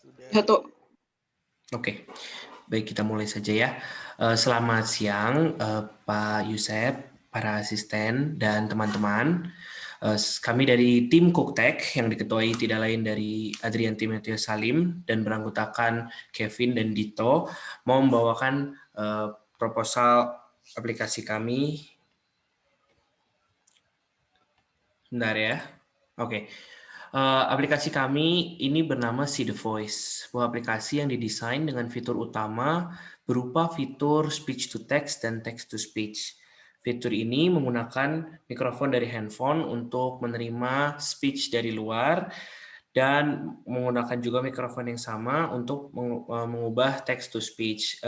Satu. Oke, baik kita mulai saja ya. Selamat siang Pak Yusef, para asisten dan teman-teman. Kami dari tim Cooktek yang diketuai tidak lain dari Adrian Timotius Salim dan beranggotakan Kevin dan Dito mau membawakan proposal aplikasi kami. Bentar ya. Oke. Aplikasi kami ini bernama See the Voice, sebuah aplikasi yang didesain dengan fitur utama berupa fitur speech to text dan text to speech. Fitur ini menggunakan mikrofon dari handphone untuk menerima speech dari luar dan menggunakan juga mikrofon yang sama untuk mengubah text to speech.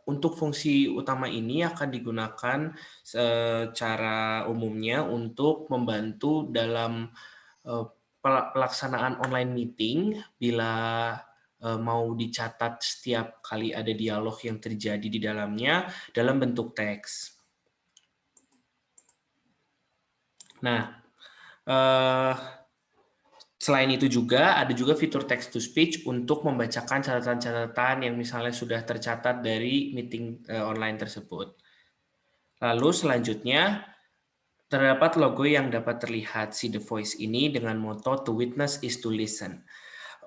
Untuk fungsi utama ini akan digunakan secara umumnya untuk membantu dalam pelaksanaan online meeting bila mau dicatat setiap kali ada dialog yang terjadi di dalamnya dalam bentuk teks. Nah, selain itu juga ada juga fitur text to speech untuk membacakan catatan-catatan yang misalnya sudah tercatat dari meeting online tersebut. Lalu selanjutnya terdapat logo yang dapat terlihat See the Voice ini dengan moto "To witness is to listen".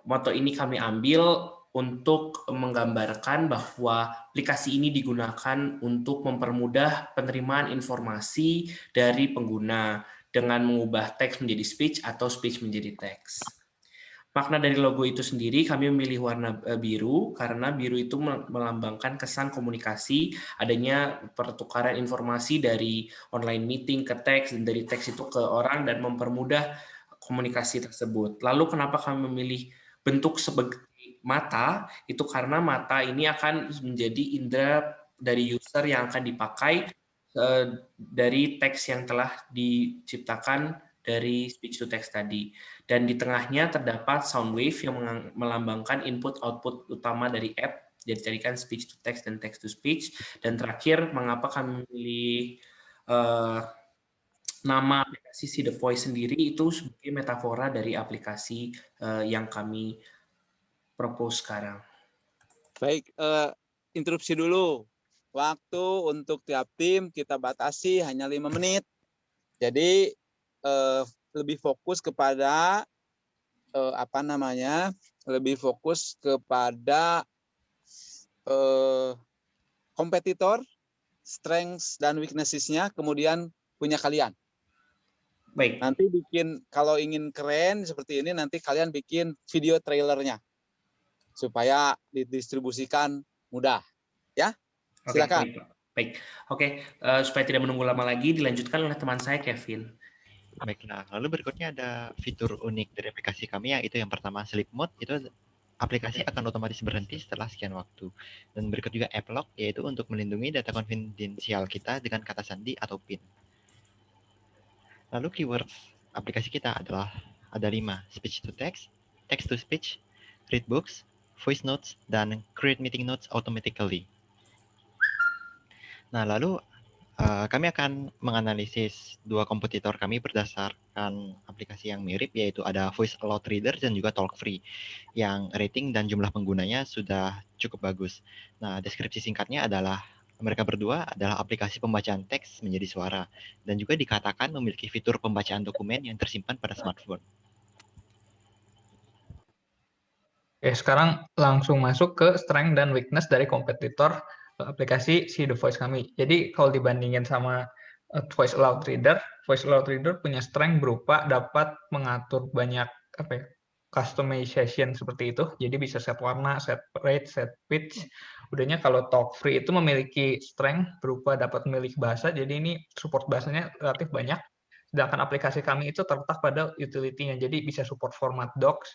Moto ini kami ambil untuk menggambarkan bahwa aplikasi ini digunakan untuk mempermudah penerimaan informasi dari pengguna dengan mengubah teks menjadi speech atau speech menjadi teks. Makna dari logo itu sendiri kami memilih warna biru karena biru itu melambangkan kesan komunikasi, adanya pertukaran informasi dari online meeting ke teks dan dari teks itu ke orang dan mempermudah komunikasi tersebut. Lalu kenapa kami memilih bentuk sebagai mata? Itu karena mata ini akan menjadi indera dari user yang akan dipakai dari teks yang telah diciptakan dari speech to text tadi. Dan di tengahnya terdapat sound wave yang melambangkan input-output utama dari app, dijadikan speech to text dan text to speech. Dan terakhir, mengapa kami memilih nama aplikasi See the Voice sendiri itu sebagai metafora dari aplikasi yang kami propose sekarang. Baik, interupsi dulu. Waktu untuk tiap tim kita batasi hanya 5 menit. Jadi lebih fokus kepada lebih fokus kepada kompetitor, strengths dan weaknesses-nya, kemudian punya kalian. Baik. Nanti kalau ingin keren seperti ini, nanti kalian bikin video trailernya supaya didistribusikan mudah, ya. Silakan. Baik. Oke, supaya tidak menunggu lama lagi, dilanjutkan oleh teman saya Kevin. Baiklah, lalu berikutnya ada fitur unik dari aplikasi kami, yaitu yang pertama sleep mode. Itu aplikasi akan otomatis berhenti setelah sekian waktu. Dan berikut juga app lock, yaitu untuk melindungi data konfidensial kita dengan kata sandi atau PIN. Lalu keywords aplikasi kita adalah ada 5, speech to text, text to speech, read books, voice notes, dan create meeting notes automatically. Nah, lalu kami akan menganalisis dua kompetitor kami berdasarkan aplikasi yang mirip, yaitu ada Voice Aloud Reader dan juga Talk Free, yang rating dan jumlah penggunanya sudah cukup bagus. Nah, deskripsi singkatnya adalah mereka berdua adalah aplikasi pembacaan teks menjadi suara, dan juga dikatakan memiliki fitur pembacaan dokumen yang tersimpan pada smartphone. Oke, sekarang langsung masuk ke strength dan weakness dari kompetitor aplikasi See the Voice kami. Jadi kalau dibandingin sama Voice Aloud Reader punya strength berupa dapat mengatur banyak customization seperti itu. Jadi bisa set warna, set rate, set pitch. Udahnya kalau Talk Free itu memiliki strength berupa dapat memilih bahasa. Jadi ini support bahasanya relatif banyak. Sedangkan aplikasi kami itu terletak pada utility-nya. Jadi bisa support format docs,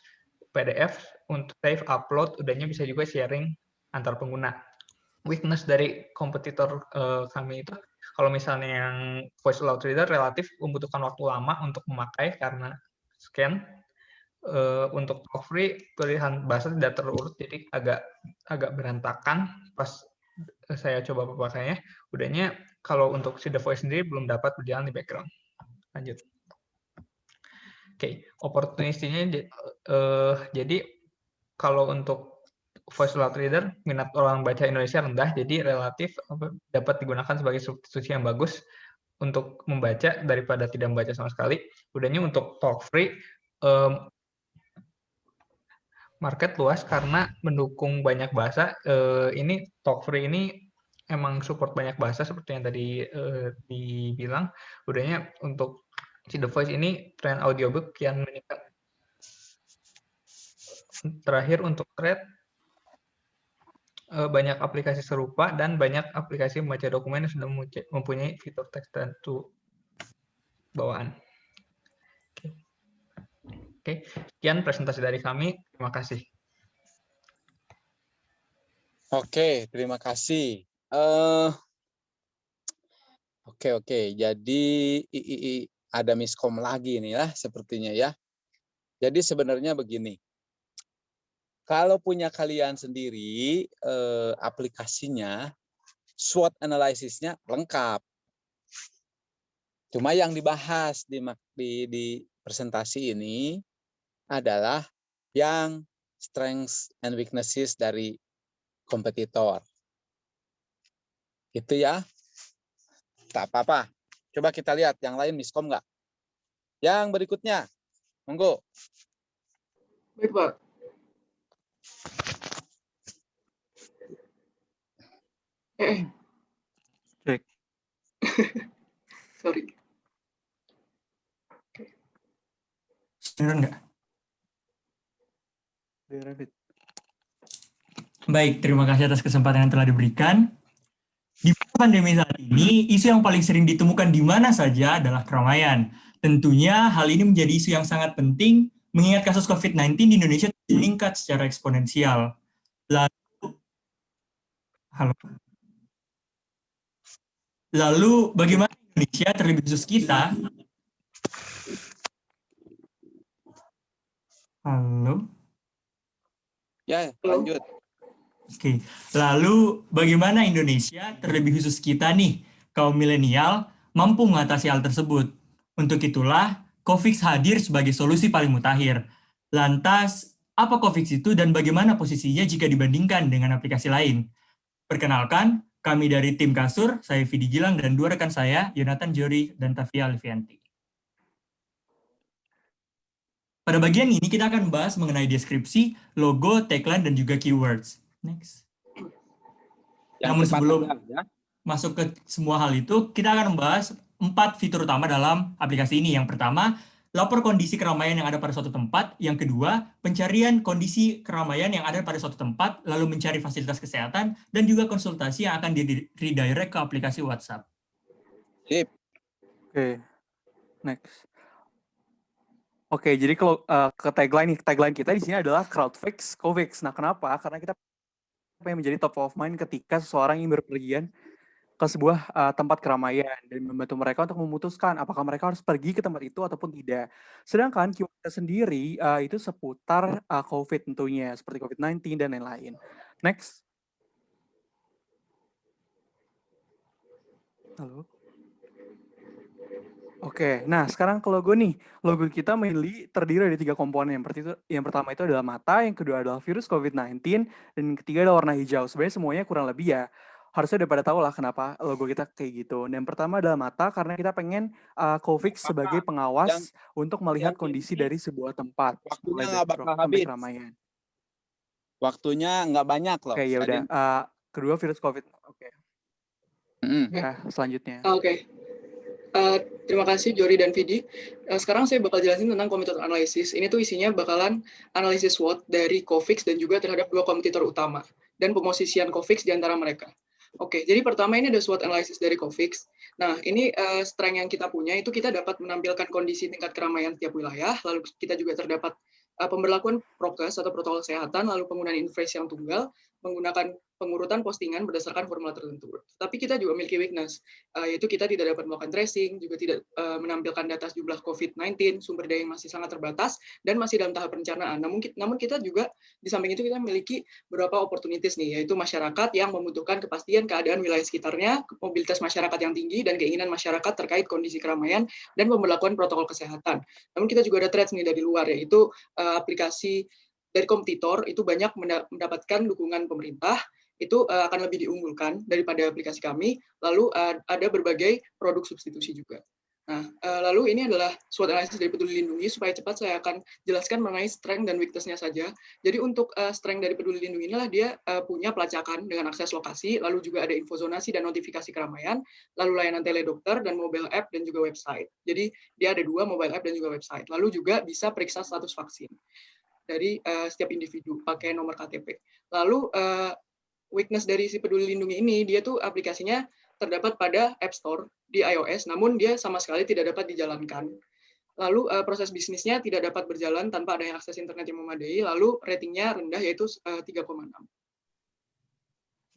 PDF untuk save, upload, udahnya bisa juga sharing antar pengguna. Weakness dari kompetitor kami itu, kalau misalnya yang Voice Aloud Reader relatif membutuhkan waktu lama untuk memakai karena scan. Untuk Talk Free pilihan bahasa tidak terurut, jadi agak berantakan pas saya coba memakainya. Udahnya kalau untuk See the Voice sendiri belum dapat berjalan di background. Lanjut. Oke, opportunity-nya jadi kalau untuk voice loud reader, minat orang baca Indonesia rendah, jadi relatif dapat digunakan sebagai substitusi yang bagus untuk membaca daripada tidak membaca sama sekali. Udahnya untuk talk free, market luas karena mendukung banyak bahasa. Ini talk free ini emang support banyak bahasa seperti yang tadi dibilang. Udahnya untuk si The Voice ini tren audiobook kian meningkat. Terakhir untuk thread, banyak aplikasi serupa dan banyak aplikasi membaca dokumen yang sudah mempunyai fitur teks tertentu bawaan. Oke, sekian presentasi dari kami. Terima kasih. Oke, terima kasih. Oke. Jadi ada miskom lagi nih ya, sepertinya ya. Jadi sebenarnya begini. Kalau punya kalian sendiri aplikasinya, SWOT analisisnya lengkap. Cuma yang dibahas di presentasi ini adalah yang strengths and weaknesses dari kompetitor. Itu ya. Tak apa-apa. Coba kita lihat yang lain miskom nggak? Yang berikutnya. Monggo. Baik, Pak. Cek. Sorry. Dengar nggak? Baik, terima kasih atas kesempatan yang telah diberikan. Di masa pandemi saat ini, isu yang paling sering ditemukan di mana saja adalah keramaian. Tentunya hal ini menjadi isu yang sangat penting mengingat kasus COVID-19 di Indonesia meningkat secara eksponensial. Lalu bagaimana Indonesia, terlebih khusus kita? Halo? Ya, lanjut. Oke, lalu bagaimana Indonesia, terlebih khusus kita nih, kaum milenial, mampu mengatasi hal tersebut? Untuk itulah, Covix hadir sebagai solusi paling mutakhir. Lantas, apa Covix itu dan bagaimana posisinya jika dibandingkan dengan aplikasi lain? Perkenalkan, kami dari tim Kasur, saya Vidi Gilang dan dua rekan saya, Yonatan Jori dan Tavia Livianti. Pada bagian ini kita akan membahas mengenai deskripsi, logo, tagline, dan juga keywords. Next. Namun sebelum masuk ke semua hal itu, kita akan membahas 4 fitur utama dalam aplikasi ini. Yang pertama, lapor kondisi keramaian yang ada pada suatu tempat. Yang kedua, pencarian kondisi keramaian yang ada pada suatu tempat, lalu mencari fasilitas kesehatan, dan juga konsultasi yang akan di-redirect ke aplikasi WhatsApp. Sip. Oke, next. Oke, jadi kalau ke tagline kita di sini adalah Crowdfix, Covix. Nah, kenapa? Karena kita pengen menjadi top of mind ketika seseorang ingin berpergian ke sebuah tempat keramaian dan membantu mereka untuk memutuskan apakah mereka harus pergi ke tempat itu ataupun tidak. Sedangkan keyword sendiri itu seputar COVID tentunya, seperti COVID-19 dan lain-lain. Next. Halo. Oke, nah sekarang ke logo nih. Logo kita mainly terdiri dari 3 komponen. Yang pertama itu adalah mata, yang kedua adalah virus COVID-19, dan yang ketiga adalah warna hijau. Sebenarnya semuanya kurang lebih ya. Harusnya udah pada tahu lah kenapa logo kita kayak gitu. Dan yang pertama adalah mata, karena kita pengen Covix sebagai pengawas untuk melihat kondisi dari sebuah tempat. Waktunya nggak bakal habis. Waktunya nggak banyak loh. Oke, ya udah. Kedua virus COVID. Oke. Nah, selanjutnya. Oke. Terima kasih Jori dan Vidi. Sekarang saya bakal jelasin tentang competitor analysis. Ini tuh isinya bakalan analisis SWOT dari Covix dan juga terhadap 2 kompetitor utama dan pemosisian Covix di antara mereka. Oke, jadi pertama ini ada SWOT analysis dari Covix. Nah, ini strength yang kita punya itu kita dapat menampilkan kondisi tingkat keramaian tiap wilayah, lalu kita juga terdapat pemberlakuan prokes atau protokol kesehatan, lalu penggunaan interface yang tunggal, menggunakan pengurutan postingan berdasarkan formula tertentu. Tapi kita juga memiliki weakness, yaitu kita tidak dapat melakukan tracing, juga tidak menampilkan data jumlah COVID-19, sumber daya yang masih sangat terbatas, dan masih dalam tahap perencanaan. Namun kita juga, di samping itu kita memiliki beberapa opportunities nih, yaitu masyarakat yang membutuhkan kepastian keadaan wilayah sekitarnya, mobilitas masyarakat yang tinggi, dan keinginan masyarakat terkait kondisi keramaian, dan pemberlakuan protokol kesehatan. Namun kita juga ada threats nih dari luar, yaitu aplikasi dari kompetitor itu banyak mendapatkan dukungan pemerintah, itu akan lebih diunggulkan daripada aplikasi kami. Lalu ada berbagai produk substitusi juga. Nah, lalu ini adalah SWOT analysis dari Peduli Lindungi. Supaya cepat saya akan jelaskan mengenai strength dan weakness-nya saja. Jadi untuk strength dari Peduli Lindungi inilah dia punya pelacakan dengan akses lokasi, lalu juga ada info zonasi dan notifikasi keramaian, lalu layanan teledokter dan mobile app dan juga website. Jadi dia ada 2, mobile app dan juga website. Lalu juga bisa periksa status vaksin dari setiap individu pakai nomor KTP. Lalu weakness dari si Peduli Lindungi ini, dia tuh aplikasinya terdapat pada App Store di iOS, namun dia sama sekali tidak dapat dijalankan. Lalu proses bisnisnya tidak dapat berjalan tanpa adanya akses internet yang memadai, lalu ratingnya rendah yaitu 3,6.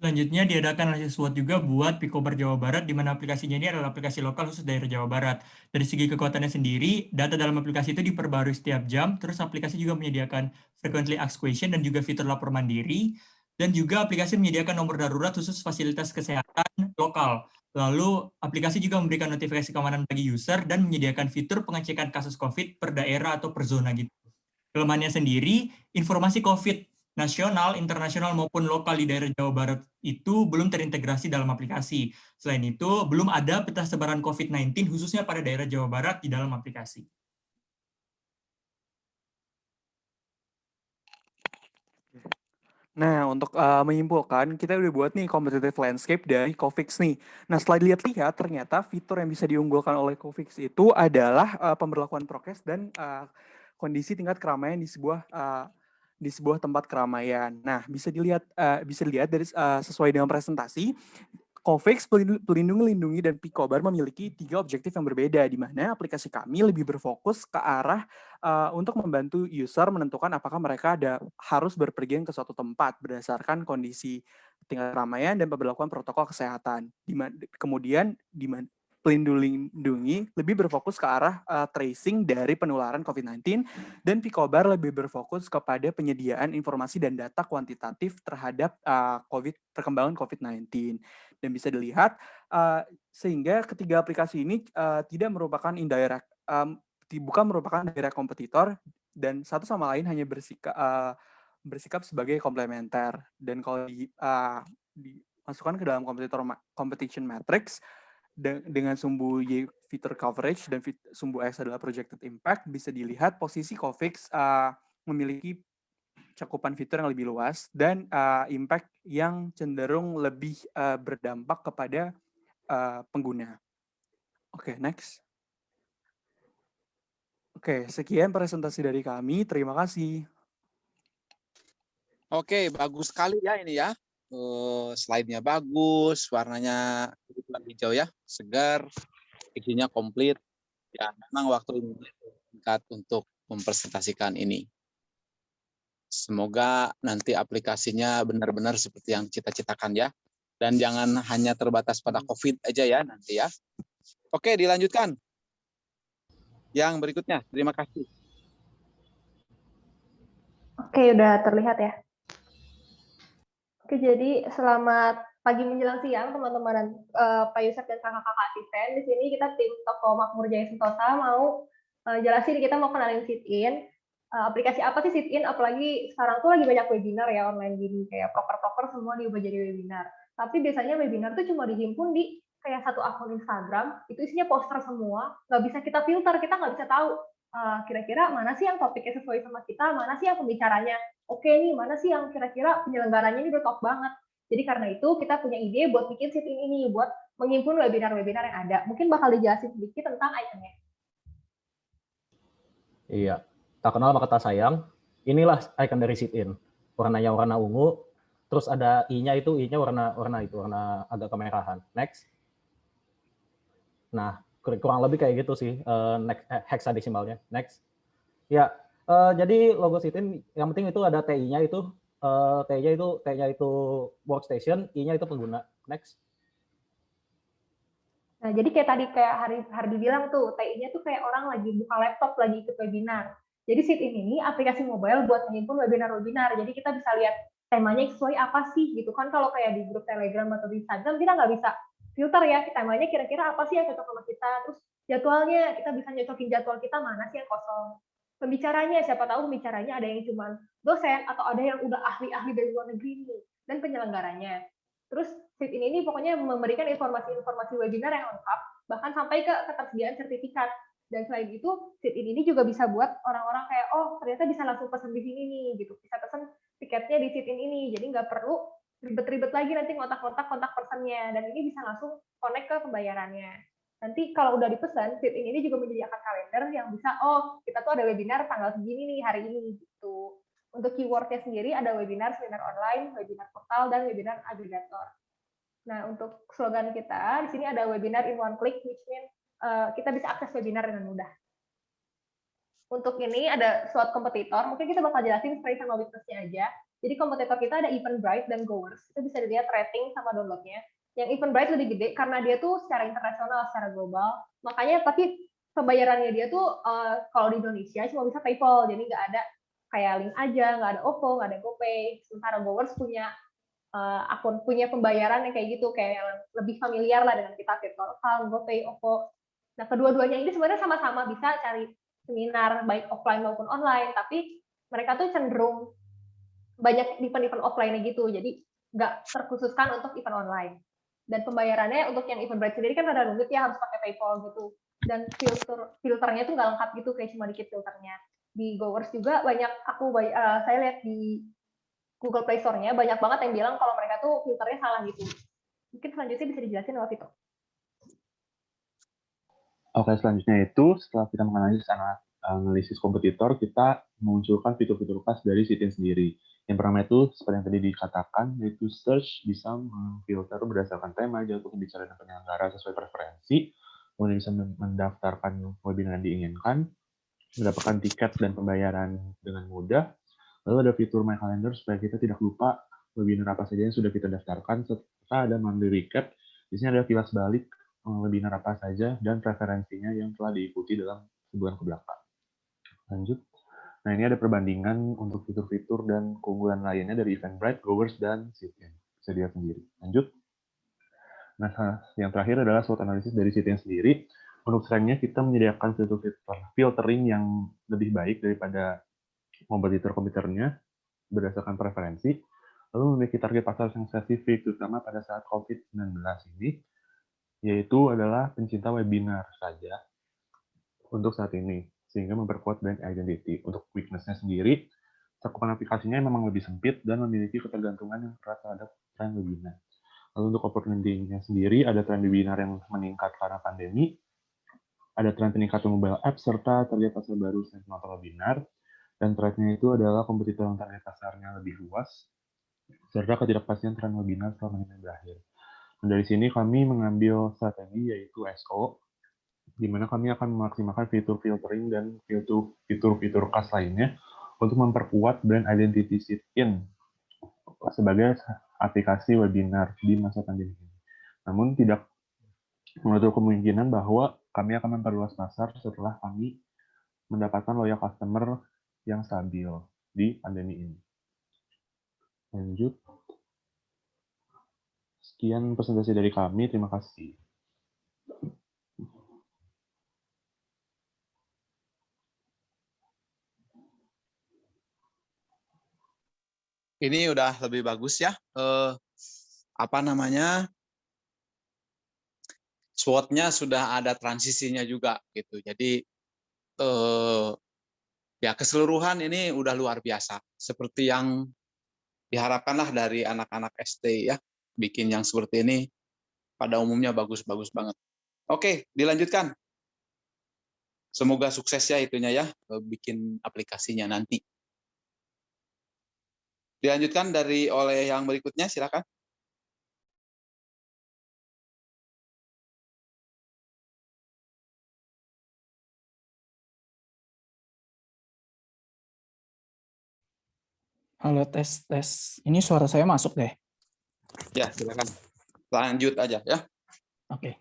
Selanjutnya diadakan analisis SWOT juga buat Picobar Jawa Barat, di mana aplikasinya ini adalah aplikasi lokal khusus daerah Jawa Barat. Dari segi kekuatannya sendiri, data dalam aplikasi itu diperbarui setiap jam, terus aplikasi juga menyediakan frequently asked question dan juga fitur lapor mandiri, dan juga aplikasi menyediakan nomor darurat khusus fasilitas kesehatan lokal. Lalu, aplikasi juga memberikan notifikasi keamanan bagi user dan menyediakan fitur pengecekan kasus COVID per daerah atau per zona gitu. Kelemahannya sendiri, informasi COVID nasional, internasional, maupun lokal di daerah Jawa Barat itu belum terintegrasi dalam aplikasi. Selain itu, belum ada peta sebaran COVID-19 khususnya pada daerah Jawa Barat di dalam aplikasi. Nah, untuk menyimpulkan, kita udah buat nih competitive landscape dari Covix nih. Nah, setelah dilihat-lihat, ternyata fitur yang bisa diunggulkan oleh Covix itu adalah pemberlakuan prokes dan kondisi tingkat keramaian di sebuah tempat keramaian. Nah, bisa dilihat dari sesuai dengan presentasi, Covix, Pelindung Lindungi, dan Picobar memiliki 3 objektif yang berbeda, di mana aplikasi kami lebih berfokus ke arah untuk membantu user menentukan apakah mereka harus berpergian ke suatu tempat berdasarkan kondisi tingkat keramaian dan pemberlakuan protokol kesehatan. Kemudian, Pelindung Lindungi lebih berfokus ke arah tracing dari penularan COVID-19, dan Picobar lebih berfokus kepada penyediaan informasi dan data kuantitatif terhadap perkembangan COVID-19. Dan bisa dilihat, sehingga ketiga aplikasi ini tidak merupakan bukan merupakan direct kompetitor, dan satu sama lain hanya bersikap sebagai komplementer. Dan kalau dimasukkan ke dalam competition matrix, dengan sumbu Y feature coverage dan sumbu X adalah projected impact, bisa dilihat posisi Covix memiliki cakupan fitur yang lebih luas dan impact yang cenderung lebih berdampak kepada pengguna. Oke, next. Oke, sekian presentasi dari kami. Terima kasih. Oke, bagus sekali ya ini ya. Slide-nya bagus, warnanya hijau ya, segar, isinya komplit. Ya, memang waktu ini singkat untuk mempresentasikan ini. Semoga nanti aplikasinya benar-benar seperti yang cita-citakan ya. Dan jangan hanya terbatas pada COVID aja ya nanti ya. Oke, dilanjutkan. Yang berikutnya, terima kasih. Oke, udah terlihat ya. Oke, jadi selamat pagi menjelang siang teman-teman Pak Yusuf dan kakak-kakak asisten. Di sini kita tim Toko Makmur Jaya Sentosa mau jelasin, kita mau kenalin Sit-in. Aplikasi apa sih Sit-in? Apalagi sekarang tuh lagi banyak webinar ya online gini, kayak proker-proker semua diubah jadi webinar. Tapi biasanya webinar tuh cuma dihimpun di kayak satu akun Instagram, itu isinya poster semua, nggak bisa kita filter, kita nggak bisa tahu kira-kira mana sih yang topiknya sesuai sama kita, mana sih yang pembicaranya oke nih, mana sih yang kira-kira penyelenggaranya ini udah top banget. Jadi karena itu kita punya ide buat bikin Sit-in ini, buat menghimpun webinar-webinar yang ada. Mungkin bakal dijelasin sedikit tentang ikonnya. Iya, tak kenal maka tak sayang. Inilah icon dari Sit-in. Warnanya warna ungu, terus ada I-nya itu, I-nya warna agak kemerahan. Next. Nah, kurang lebih kayak gitu sih hexadesimalnya. Next. Ya, jadi logo Sit-in yang penting itu ada TI-nya itu T-nya itu workstation, I-nya itu pengguna. Next. Nah, jadi kayak Hardi bilang tuh, TI-nya tuh kayak orang lagi buka laptop, lagi ikut webinar. Jadi Sit-in ini aplikasi mobile buat menghimpun webinar-webinar. Jadi kita bisa lihat temanya sesuai apa sih gitu kan. Kalau kayak di grup Telegram atau di Instagram kita nggak bisa filter ya, temanya kira-kira apa sih yang cocok sama kita. Terus jadwalnya kita bisa nyocokin jadwal kita mana sih yang kosong. pembicaranya, siapa tahu pembicaranya ada yang cuma dosen atau ada yang udah ahli-ahli dari luar negeri nih, dan penyelenggaranya. Terus sit ini pokoknya memberikan informasi-informasi webinar yang lengkap, bahkan sampai ke ketersediaan sertifikat. Dan selain itu, sit ini juga bisa buat orang-orang kayak, oh ternyata bisa langsung pesan di sini nih, gitu. Bisa pesan tiketnya di sit ini, jadi nggak perlu ribet-ribet lagi nanti ngotak-ngotak kontak personnya, dan ini bisa langsung connect ke pembayarannya. Nanti kalau udah dipesan, sit ini juga menyediakan kalender yang bisa, oh kita tuh ada webinar tanggal segini nih hari ini gitu. Untuk keywordnya sendiri ada webinar, seminar online, webinar portal, dan webinar agregator. Nah untuk slogan kita di sini ada webinar in one click, which means kita bisa akses webinar dengan mudah. Untuk ini ada SWOT kompetitor, mungkin kita bakal jelasin straight sama weakness-nya aja. Jadi kompetitor kita ada Eventbrite dan Goers, itu bisa dilihat rating sama downloadnya. Yang Eventbrite lebih gede karena dia tuh secara internasional, secara global. Makanya tapi pembayarannya dia tuh kalau di Indonesia cuma bisa PayPal, jadi nggak ada kayak link aja, nggak ada OVO, nggak ada GoPay. Sementara Goers punya akun, punya pembayaran yang kayak gitu, kayak yang lebih familiar lah dengan kita, virtual account, GoPay, OVO. Nah kedua-duanya ini sebenarnya sama-sama bisa cari seminar baik offline maupun online, tapi mereka tuh cenderung banyak event-event offline-nya gitu, jadi nggak terkhususkan untuk event online. Dan pembayarannya untuk yang Eventbrite sendiri kan rada rumit ya, harus pakai PayPal gitu. Dan filternya tuh nggak lengkap gitu, kayak cuma dikit filternya. Di Goers juga banyak, saya lihat di Google Play Store-nya banyak banget yang bilang kalau mereka tuh filternya salah gitu. Mungkin selanjutnya bisa dijelasin sama Vito. Oke, selanjutnya itu setelah kita menganalisis kompetitor, kita memunculkan fitur-fitur khas dari Sitin sendiri. Yang pertama itu, seperti yang tadi dikatakan, yaitu search bisa memfilter berdasarkan tema, jadwal pembicaraan dan penyelenggara sesuai preferensi, kemudian bisa mendaftarkan webinar yang diinginkan, mendapatkan tiket dan pembayaran dengan mudah. Lalu ada fitur My Calendar supaya kita tidak lupa webinar apa saja yang sudah kita daftarkan, serta ada monthly recap. Di sini ada kilas balik webinar apa saja dan preferensinya yang telah diikuti dalam sebulan ke belakang. Lanjut. Nah, ini ada perbandingan untuk fitur-fitur dan keunggulan lainnya dari Eventbrite, Goers, dan Sitin. Bisa dilihat sendiri. Lanjut. Nah, yang terakhir adalah SWOT analisis dari Sitin sendiri. Untuk strength-nya, kita menyediakan fitur-fitur filtering yang lebih baik daripada kompetitor-kompetitornya berdasarkan preferensi, lalu memiliki target pasar yang spesifik, terutama pada saat COVID-19 ini, yaitu adalah pencinta webinar saja untuk saat ini, sehingga memperkuat brand identity. Untuk weakness-nya sendiri, cakupan aplikasinya memang lebih sempit dan memiliki ketergantungan yang erat terhadap tren webinar. Lalu untuk opportunity-nya sendiri, ada tren webinar yang meningkat karena pandemi, ada tren peningkatan mobile app, serta target pasar baru selain penonton webinar, dan threat-nya itu adalah kompetitor yang target pasarnya lebih luas, serta ketidakpastian tren webinar setelah pandemi berakhir. Dan dari sini kami mengambil strategi yaitu SO, di mana kami akan memaksimalkan fitur filtering dan fitur-fitur khas lainnya untuk memperkuat brand identity Sitin sebagai aplikasi webinar di masa pandemi ini. Namun tidak menutup kemungkinan bahwa kami akan memperluas pasar setelah kami mendapatkan loyal customer yang stabil di pandemi ini. Lanjut. Sekian presentasi dari kami. Terima kasih. Ini udah lebih bagus ya. SWOT-nya sudah ada transisinya juga gitu. Jadi ya keseluruhan ini udah luar biasa. Seperti yang diharapkanlah dari anak-anak ST ya. Bikin yang seperti ini pada umumnya bagus-bagus banget. Oke, dilanjutkan. Semoga sukses ya itunya ya, bikin aplikasinya nanti. Dilanjutkan oleh yang berikutnya, silakan. Halo, tes. Ini suara saya masuk deh. Ya, silakan. Lanjut aja ya. Oke.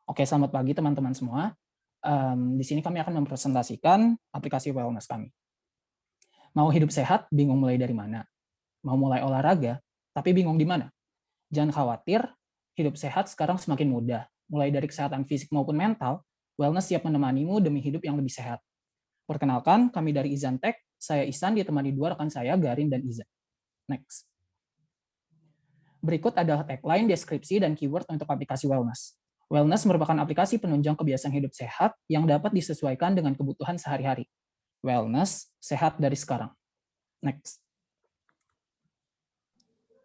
Oke, selamat pagi teman-teman semua. Di sini kami akan mempresentasikan aplikasi wellness kami. Mau hidup sehat, bingung mulai dari mana? Mau mulai olahraga, tapi bingung di mana? Jangan khawatir, hidup sehat sekarang semakin mudah. Mulai dari kesehatan fisik maupun mental, wellness siap menemanimu demi hidup yang lebih sehat. Perkenalkan, kami dari Izantech. Saya Ihsan, ditemani 2 rekan saya, Garin dan Iza. Next. Berikut adalah tagline, deskripsi, dan keyword untuk aplikasi Wellness. Wellness merupakan aplikasi penunjang kebiasaan hidup sehat yang dapat disesuaikan dengan kebutuhan sehari-hari. Wellness, sehat dari sekarang. Next.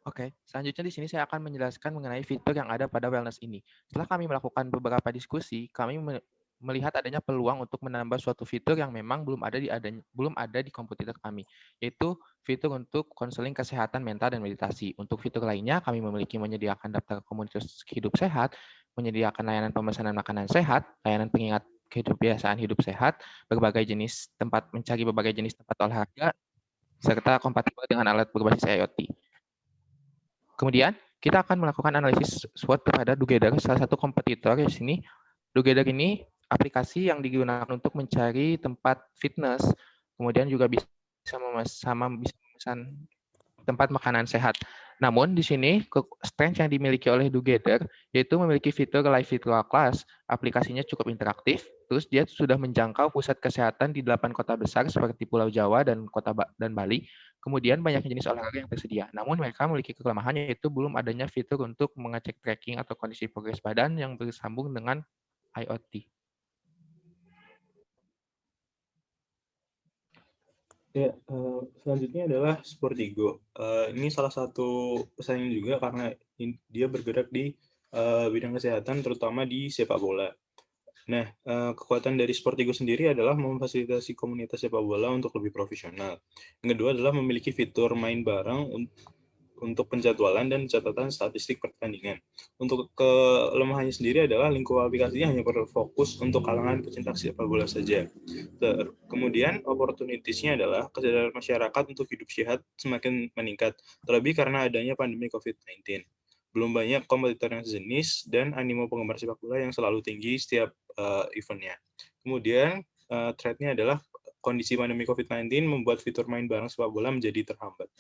Oke, selanjutnya di sini saya akan menjelaskan mengenai fitur yang ada pada Wellness ini. Setelah kami melakukan beberapa diskusi, kami melihat adanya peluang untuk menambah suatu fitur yang memang belum ada di komputer kami, yaitu fitur untuk konseling kesehatan mental dan meditasi. Untuk fitur lainnya, kami menyediakan daftar komunitas hidup sehat, menyediakan layanan pemesanan makanan sehat, layanan pengingat kebiasaan hidup sehat, mencari berbagai jenis tempat olahraga, serta kompatibel dengan alat berbasis IoT. Kemudian, kita akan melakukan analisis SWOT kepada Dogether, salah satu kompetitor di sini. Dogether ini aplikasi yang digunakan untuk mencari tempat fitness, kemudian juga bisa memesan tempat makanan sehat. Namun di sini strength yang dimiliki oleh Dogether yaitu memiliki fitur live virtual class. Aplikasinya cukup interaktif, terus dia sudah menjangkau pusat kesehatan di 8 kota besar seperti Pulau Jawa dan Bali. Kemudian banyak jenis olahraga yang tersedia. Namun mereka memiliki kelemahan yaitu belum adanya fitur untuk mengecek tracking atau kondisi progres badan yang bersambung dengan IoT. Ya, selanjutnya adalah Sportigo. Ini salah satu pesaing juga karena dia bergerak di bidang kesehatan, terutama di sepak bola. Nah, kekuatan dari Sportigo sendiri adalah memfasilitasi komunitas sepak bola untuk lebih profesional. Yang kedua adalah memiliki fitur main bareng untuk penjadwalan dan catatan statistik pertandingan. Untuk kelemahannya sendiri adalah lingkup aplikasinya hanya berfokus untuk kalangan pecinta sepak bola saja. Kemudian opportunities-nya adalah kesadaran masyarakat untuk hidup sehat semakin meningkat, terlebih karena adanya pandemi COVID-19. Belum banyak kompetitor yang sejenis dan animo penggemar sepak bola yang selalu tinggi setiap eventnya. Kemudian threat-nya adalah kondisi pandemi COVID-19 membuat fitur main bareng sepak bola menjadi terhambat.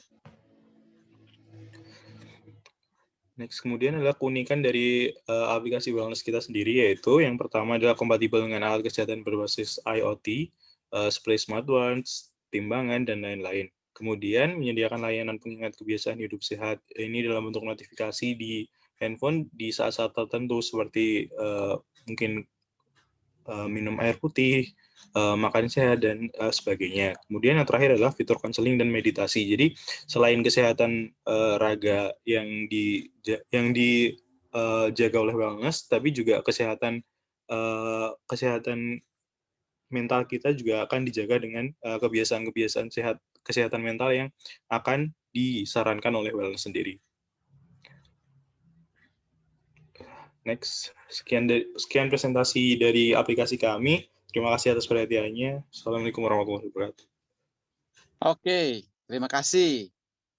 Next, kemudian adalah keunikan dari aplikasi wellness kita sendiri, yaitu yang pertama adalah kompatibel dengan alat kesehatan berbasis IoT, seperti smartwatch, timbangan, dan lain-lain. Kemudian menyediakan layanan pengingat kebiasaan hidup sehat, ini dalam bentuk notifikasi di handphone di saat-saat tertentu seperti mungkin minum air putih, makan sehat, dan sebagainya. Kemudian yang terakhir adalah fitur konseling dan meditasi. Jadi selain kesehatan raga yang dijaga oleh wellness, tapi juga kesehatan mental kita juga akan dijaga dengan kebiasaan-kebiasaan kesehatan mental yang akan disarankan oleh wellness sendiri. Next, sekian presentasi dari aplikasi kami. Terima kasih atas perhatiannya. Assalamualaikum warahmatullahi wabarakatuh. Oke, terima kasih.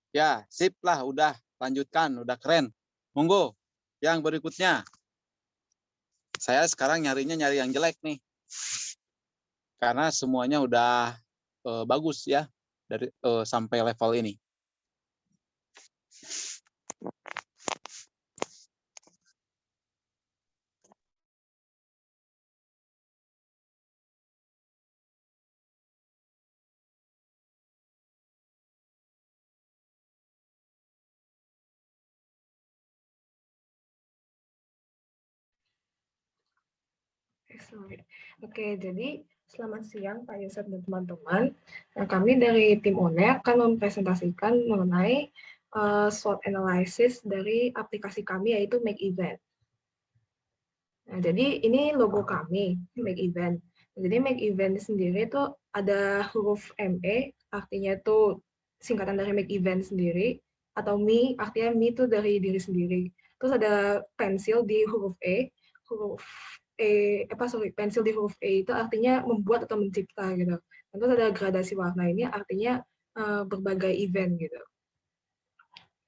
Ya, sip lah, udah lanjutkan, udah keren. Monggo, yang berikutnya. Saya sekarang nyari yang jelek nih. Karena semuanya udah bagus ya dari sampai level ini. Oke, jadi selamat siang Pak Yusuf dan teman-teman. Nah, kami dari tim ONE akan mempresentasikan mengenai SWOT analysis dari aplikasi kami yaitu Make Event. Nah, jadi ini logo kami, Make Event. Jadi Make Event sendiri itu ada huruf ME, artinya itu singkatan dari Make Event sendiri, atau Me, artinya Me itu dari diri sendiri. Terus ada pensil di huruf E, pensil di huruf E itu artinya membuat atau mencipta gitu. Terus ada gradasi warna ini artinya berbagai event gitu.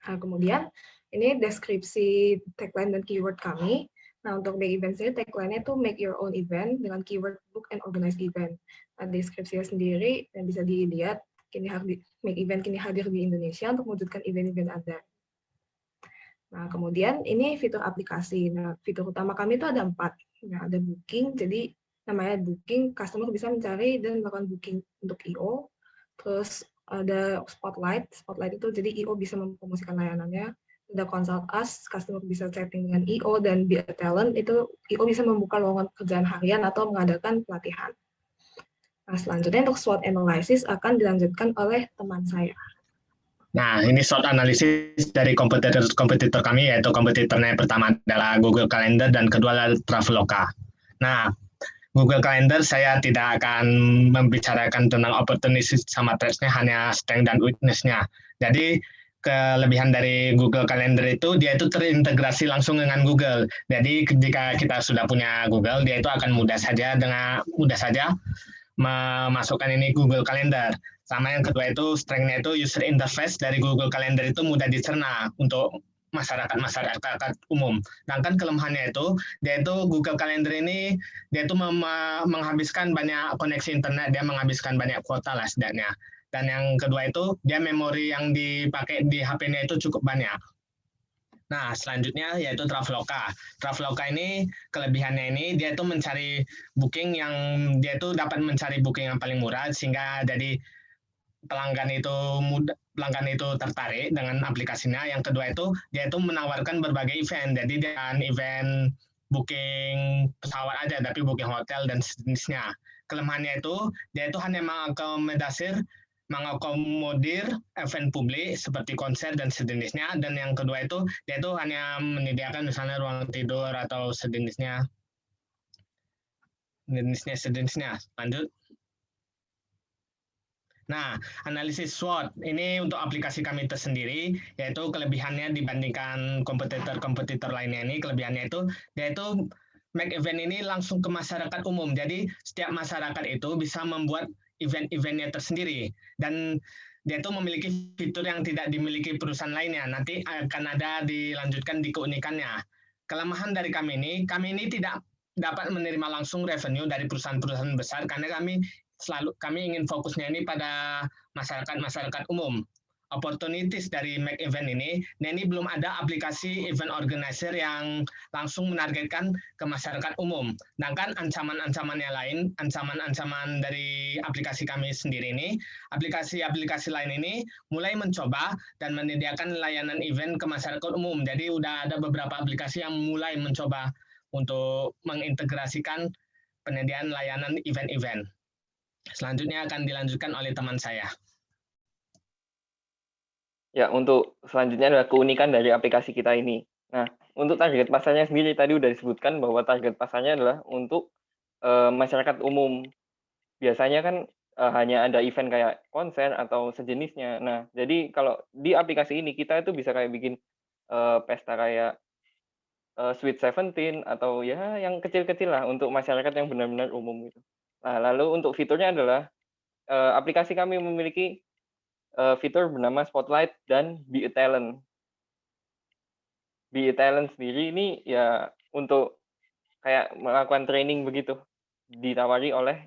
Nah, kemudian ini deskripsi tagline dan keyword kami. Nah, untuk Make Event sendiri tagline-nya itu make your own event dengan keyword book and organize event. Nah, deskripsinya sendiri dan bisa dilihat Make Event kini hadir di Indonesia untuk mewujudkan event-event Anda. Nah, kemudian ini fitur aplikasi. Nah, fitur utama kami itu ada 4. Nah, ada booking, jadi namanya booking, customer bisa mencari dan melakukan booking untuk I.O. Terus ada Spotlight itu jadi I.O. bisa mempromosikan layanannya. Ada Consult Us, customer bisa chatting dengan I.O. dan Be a Talent itu I.O. bisa membuka lowongan pekerjaan harian atau mengadakan pelatihan. Nah, selanjutnya untuk SWOT analysis akan dilanjutkan oleh teman saya. Nah, ini SWOT analisis dari kompetitor kami, yaitu kompetitornya yang pertama adalah Google Calendar dan kedua adalah Traveloka. Nah, Google Calendar saya tidak akan membicarakan tentang opportunity sama threats-nya, hanya strength dan weakness-nya. Jadi, kelebihan dari Google Calendar itu, dia itu terintegrasi langsung dengan Google. Jadi, ketika kita sudah punya Google, dia itu akan mudah saja memasukkan ini Google Calendar. Sama yang kedua itu strength-nya itu user interface dari Google Calendar itu mudah dicerna untuk masyarakat umum. Sedangkan kelemahannya itu, dia itu Google Calendar ini, dia itu menghabiskan banyak koneksi internet, dia menghabiskan banyak kuota lah setidaknya. Dan yang kedua itu, dia memori yang dipakai di HP-nya itu cukup banyak. Nah, selanjutnya yaitu Traveloka. Traveloka ini kelebihannya ini dia itu mencari booking yang dia itu dapat mencari booking yang paling murah sehingga jadi pelanggan itu tertarik dengan aplikasinya. Yang kedua itu dia itu menawarkan berbagai event. Jadi dengan event booking pesawat aja tapi booking hotel dan sejenisnya. Kelemahannya itu dia itu hanya mengakomodir event publik seperti konser dan sejenisnya, dan yang kedua itu dia itu hanya menyediakan misalnya ruang tidur atau sejenisnya. Lanjut. Nah, analisis SWOT ini untuk aplikasi kami tersendiri, yaitu kelebihannya dibandingkan kompetitor lainnya ini, kelebihannya itu dia itu make event ini langsung ke masyarakat umum. Jadi setiap masyarakat itu bisa membuat event-eventnya tersendiri, dan dia itu memiliki fitur yang tidak dimiliki perusahaan lainnya. Nanti akan ada dilanjutkan di keunikannya. Kelemahan dari kami ini tidak dapat menerima langsung revenue dari perusahaan-perusahaan besar karena kami ingin fokusnya ini pada masyarakat umum. Opportunities dari Make Event ini belum ada aplikasi event organizer yang langsung menargetkan ke masyarakat umum. Sedangkan ancaman dari aplikasi kami sendiri ini, aplikasi-aplikasi lain ini mulai mencoba dan menyediakan layanan event ke masyarakat umum. Jadi udah ada beberapa aplikasi yang mulai mencoba untuk mengintegrasikan penyediaan layanan event-event. Selanjutnya akan dilanjutkan oleh teman saya. Ya, untuk selanjutnya adalah keunikan dari aplikasi kita ini. Nah, untuk target pasarnya sendiri tadi udah disebutkan bahwa target pasarnya adalah untuk masyarakat umum. Biasanya kan hanya ada event kayak konser atau sejenisnya. Nah, jadi kalau di aplikasi ini kita itu bisa kayak bikin pesta kayak Sweet 17 atau ya yang kecil-kecil lah untuk masyarakat yang benar-benar umum gitu. Nah, lalu untuk fiturnya adalah aplikasi kami memiliki fitur bernama Spotlight dan Be a Talent. Be a Talent sendiri ini ya untuk kayak melakukan training begitu, ditawari oleh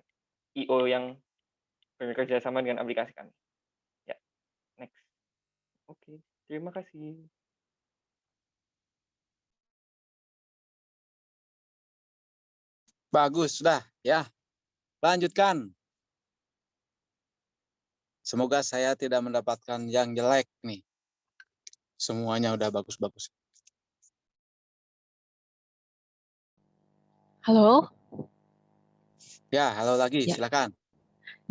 I.O. yang bekerja sama dengan aplikasi kami. Ya, next. Oke, terima kasih. Bagus, sudah ya. Lanjutkan. Semoga saya tidak mendapatkan yang jelek nih. Semuanya udah bagus-bagus. Halo? Ya, halo lagi, Ya. silakan.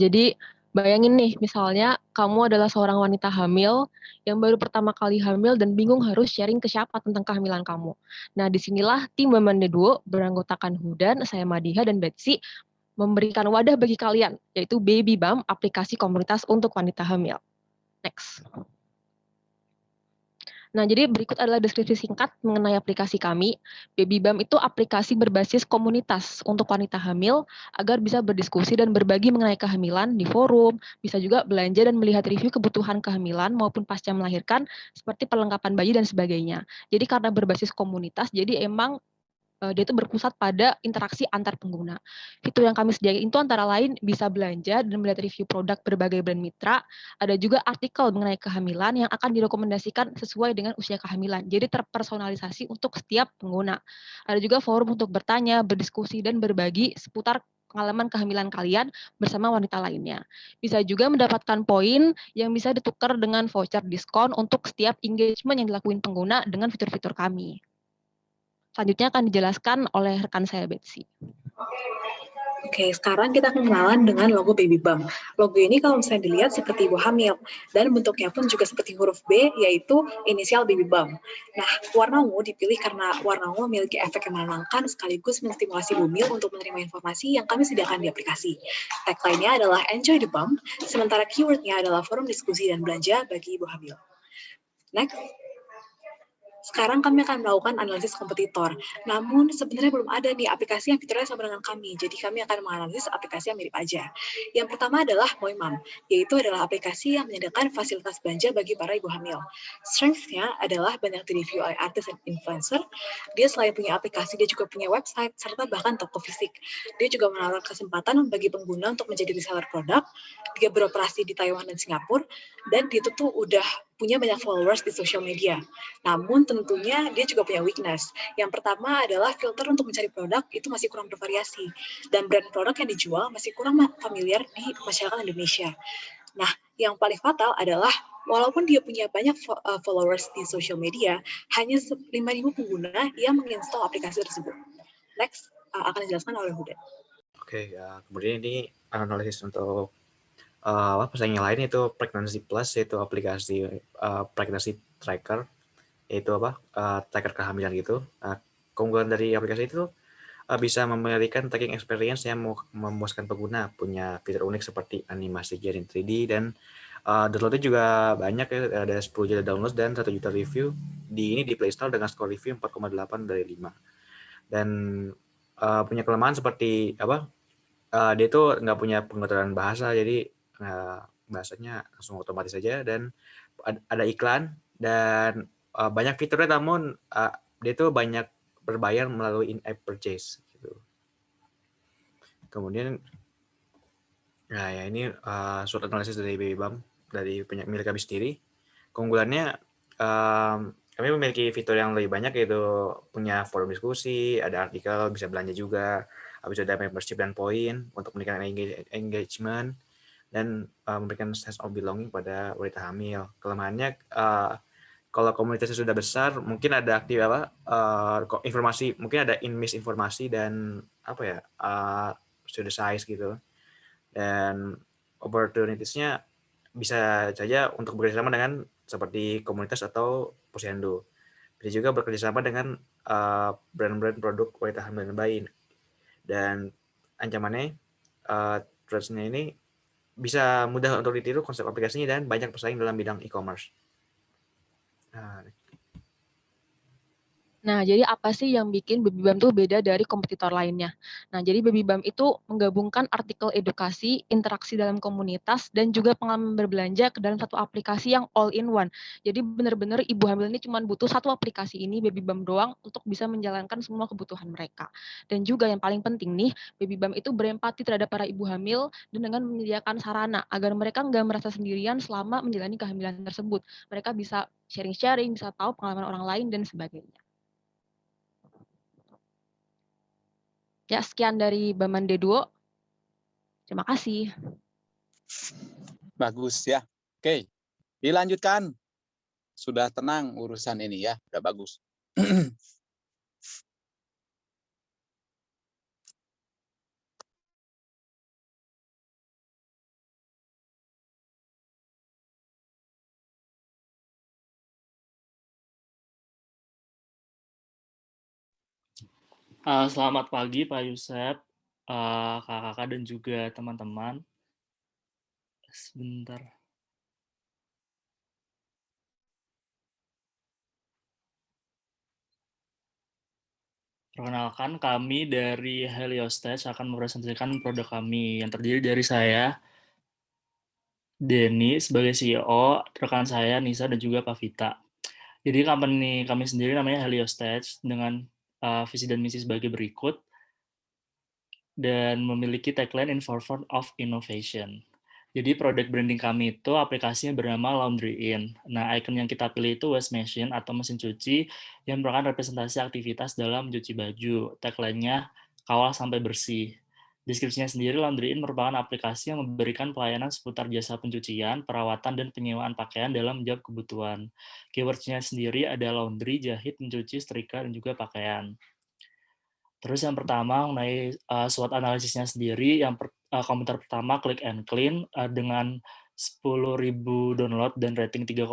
Jadi, bayangin nih, misalnya kamu adalah seorang wanita hamil yang baru pertama kali hamil dan bingung harus sharing ke siapa tentang kehamilan kamu. Nah, disinilah tim Bamande Duo beranggotakan Hudan, saya Madiha, dan Betsy memberikan wadah bagi kalian, yaitu Baby Bump, aplikasi komunitas untuk wanita hamil. Next. Nah, jadi berikut adalah deskripsi singkat mengenai aplikasi kami. Baby Bump itu aplikasi berbasis komunitas untuk wanita hamil agar bisa berdiskusi dan berbagi mengenai kehamilan di forum, bisa juga belanja dan melihat review kebutuhan kehamilan maupun pasca melahirkan seperti perlengkapan bayi dan sebagainya. Jadi karena berbasis komunitas, jadi emang dia itu berpusat pada interaksi antar pengguna. Fitur yang kami sediakan itu antara lain bisa belanja dan melihat review produk berbagai brand mitra, ada juga artikel mengenai kehamilan yang akan direkomendasikan sesuai dengan usia kehamilan, jadi terpersonalisasi untuk setiap pengguna. Ada juga forum untuk bertanya, berdiskusi, dan berbagi seputar pengalaman kehamilan kalian bersama wanita lainnya. Bisa juga mendapatkan poin yang bisa ditukar dengan voucher diskon untuk setiap engagement yang dilakuin pengguna dengan fitur-fitur kami. Selanjutnya akan dijelaskan oleh rekan saya, Betsy. Oke, sekarang kita akan kenalan dengan logo Baby Bump. Logo ini kalau misalnya dilihat seperti ibu hamil, dan bentuknya pun juga seperti huruf B, yaitu inisial Baby Bump. Nah, warna ungu dipilih karena warna ungu memiliki efek yang menenangkan sekaligus menstimulasi bumil untuk menerima informasi yang kami sediakan di aplikasi. Tagline-nya adalah Enjoy the Bump, sementara keyword-nya adalah forum diskusi dan belanja bagi ibu hamil. Next. Sekarang kami akan melakukan analisis kompetitor. Namun sebenarnya belum ada nih aplikasi yang fiturnya sama dengan kami. Jadi kami akan menganalisis aplikasi yang mirip aja. Yang pertama adalah Moimam, yaitu adalah aplikasi yang menyediakan fasilitas belanja bagi para ibu hamil. Strength-nya adalah banyak di-review oleh artis dan influencer. Dia selain punya aplikasi, dia juga punya website, serta bahkan toko fisik. Dia juga menawarkan kesempatan bagi pengguna untuk menjadi reseller produk. Dia beroperasi di Taiwan dan Singapura, dan dia tuh udah punya banyak followers di social media. Namun tentunya dia juga punya weakness. Yang pertama adalah filter untuk mencari produk itu masih kurang bervariasi. Dan brand produk yang dijual masih kurang familiar di masyarakat Indonesia. Nah, yang paling fatal adalah walaupun dia punya banyak followers di social media, hanya 5.000 pengguna yang menginstal aplikasi tersebut. Next, akan dijelaskan oleh Huda. Oke, kemudian ini analisis untuk pesaing yang lain itu Pregnancy Plus, yaitu aplikasi pregnancy tracker, yaitu tracker kehamilan gitu. Keunggulan dari aplikasi itu bisa memberikan tracking experience yang memuaskan pengguna, punya fitur unik seperti animasi jaring 3D, dan downloadnya juga banyak ya, ada 10 juta download dan 1 juta review di Play Store dengan skor review 4,8 dari 5. Dan punya kelemahan seperti dia itu nggak punya pengaturan bahasa, jadi bahasanya langsung otomatis saja, dan ada iklan dan banyak fiturnya, namun dia itu banyak berbayar melalui in-app purchase gitu. Kemudian ya ini SWOT analisis dari Baby Bump dari milik kami sendiri. Keunggulannya kami memiliki fitur yang lebih banyak, yaitu punya forum diskusi, ada artikel, bisa belanja juga, habis ada membership dan poin untuk meningkatkan engagement, dan memberikan sense of belonging pada wanita hamil. Kelemahannya kalau komunitasnya sudah besar, mungkin ada informasi, mungkin ada misinformasi dan pseudoscience gitu. Dan opportunities-nya bisa saja untuk bekerjasama dengan seperti komunitas atau posyandu. Bisa juga bekerjasama dengan brand-brand produk wanita hamil dan bayi. Dan ancamannya threats-nya ini bisa mudah untuk ditiru konsep aplikasinya dan banyak pesaing dalam bidang e-commerce. Nah, jadi apa sih yang bikin Baby Bump tuh beda dari kompetitor lainnya? Nah, jadi Baby Bump itu menggabungkan artikel edukasi, interaksi dalam komunitas, dan juga pengalaman berbelanja ke dalam satu aplikasi yang all in one. Jadi benar-benar ibu hamil ini cuma butuh satu aplikasi ini, Baby Bump doang, untuk bisa menjalankan semua kebutuhan mereka. Dan juga yang paling penting nih, Baby Bump itu berempati terhadap para ibu hamil dan dengan menyediakan sarana agar mereka nggak merasa sendirian selama menjalani kehamilan tersebut. Mereka bisa sharing-sharing, bisa tahu pengalaman orang lain, dan sebagainya. Ya, sekian dari Baman D2. Terima kasih. Bagus ya. Oke, dilanjutkan. Sudah tenang urusan ini ya, udah bagus. Selamat pagi Pak Yusef, kakak-kakak dan juga teman-teman. Sebentar. Perkenalkan, kami dari Heliostage akan mempresentasikan produk kami yang terdiri dari saya, Denny sebagai CEO, rekan saya Nisa dan juga Pak Vita. Jadi company kami sendiri namanya Heliostage dengan visi dan misi sebagai berikut, dan memiliki tagline in forefront of innovation. Jadi produk branding kami itu aplikasinya bernama Laundry In. Nah, icon yang kita pilih itu waste machine atau mesin cuci yang merupakan representasi aktivitas dalam mencuci baju. Tagline-nya kawal sampai bersih. Deskripsinya sendiri, Laundry In merupakan aplikasi yang memberikan pelayanan seputar jasa pencucian, perawatan, dan penyewaan pakaian dalam menjawab kebutuhan. Keywords-nya sendiri ada laundry, jahit, mencuci, setrika, dan juga pakaian. Terus yang pertama mengenai SWOT analisisnya sendiri, yang komentar pertama Click and Clean dengan 10.000 download dan rating 3,1.